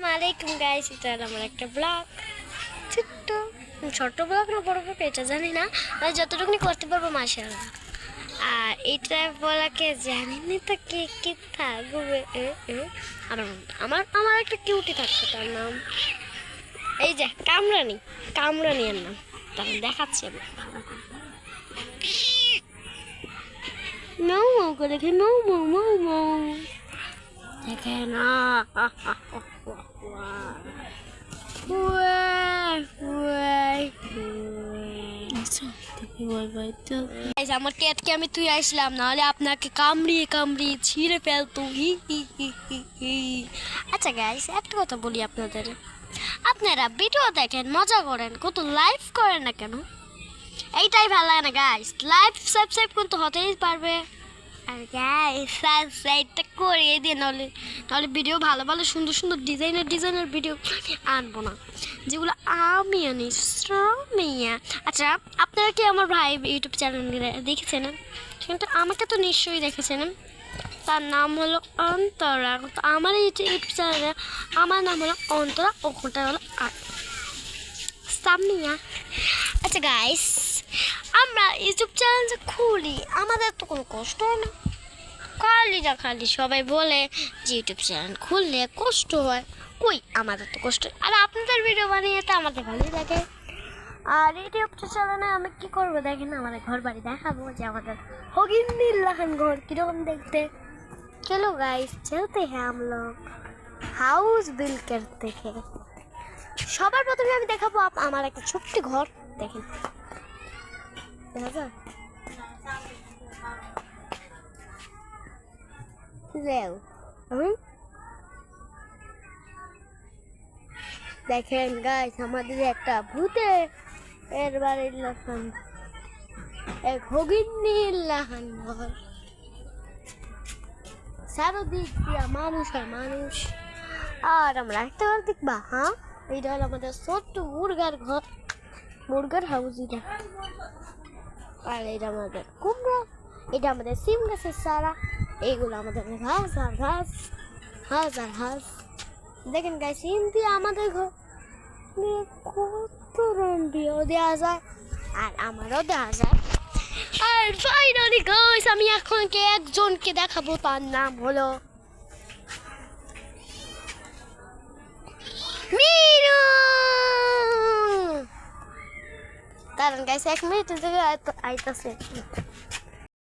আসসালামাইকুম গাইস, এটা আমার একটা ব্লগ। ছোট্ট ব্লগ না বড় ব্লগ এটা জানি না, আমি যতটুকুনি করতে পারবো মাশাআল্লাহ। আর এটা বলাকে জানি না তো কে কে থাকবে। আমার আমার একটা কিউটি থাকবে, তার নাম এই যে কামরানির নাম। তাহলে দেখাচ্ছি আমি মৌ মৌ করে দেখি, মৌ মৌ মৌ মৌ দেখে না। আমার ক্যাটকে আমি তুই আসলাম, নাহলে আপনাকে কামড়িয়ে কামড়িয়ে ছিঁড়ে ফেলতো। হি হি হি হি হি। আচ্ছা গাইস, একটা কথা বলি আপনাদের, আপনারা ভিডিও দেখেন, মজা করেন, কত লাইভ করেন না কেন? এইটাই ভালো লাগে না গাইস। লাইভ সাবস্ক্রাইব কিন্তু হতেই পারবে, আর গাইস সাবস্ক্রাইবটা করিয়ে দিয়ে, নাহলে ভিডিও ভালো ভালো সুন্দর সুন্দর ডিজাইনের ভিডিও আনবো না, যেগুলো আমি আনি। আচ্ছা, আপনারা কি আমার ভাই ইউটিউব চ্যানেল দেখেছেন? কিন্তু আমাকে তো নিশ্চয়ই দেখেছেন। তার নাম হলো অন্তরা। আমার ইউটিউব চ্যানেলে আমার নাম হলো অন্তরা, ওখানটা হলো সামিয়া। আচ্ছা গাইস, আমরা ইউটিউব চ্যানেল যে খুলি, আমাদের তো কোনো কষ্ট হয় না। খালি সবাই বলে যে ইউটিউব চ্যানেল খুললে কষ্ট হয়। কই, আমাদের তো কষ্ট, আর আপনাদের ভিডিও বানিয়ে তো আমাদের ভালোই লাগে। আর ইউটিউব চ্যানেলে আমি কী করবো দেখেন, আমাদের ঘর বাড়ি দেখাবো, যে আমাদের হগিন্দির লাহান ঘর কীরকম দেখতে। চলো গাইস, চলতে হ্যাঁ हम लोग হাউস বিল্ড করতে हैं। সবার প্রথমে আমি দেখাবো আমার একটা ছোট্ট ঘর। দেখেন, দেখা যায়? দেখেন গাইস, আমাদের একটা ভূতে এর বাড়ির লাহান, এক হগিন্দির লাহান ঘর। চারদিক দিয়া মানুষ আর মানুষ। আর আমরা একটা ঘর দেখবা, হ্যাঁ, এইটা হলো আমাদের ছোট্ট মুরগার ঘর, মুরগার হাউস এটা। আর এটা আমাদের কুমড়ো, এটা আমাদের সিম গাছের চারা, এইগুলো আমাদের ঘাস আর ঘাস, ঘাস আর ঘাস। দেখেন গাইস, সিম দিয়ে আমাদের ঘর কত রম্বিও দেওয়া যায়, আর আমারও দেওয়া যায়। আর ফাইনালি গাইস, আমি এখন একজনকে দেখাবো, তার নাম হলো মিনু। কারণ গাইস 1 মিনিট থেকে আইতাছে।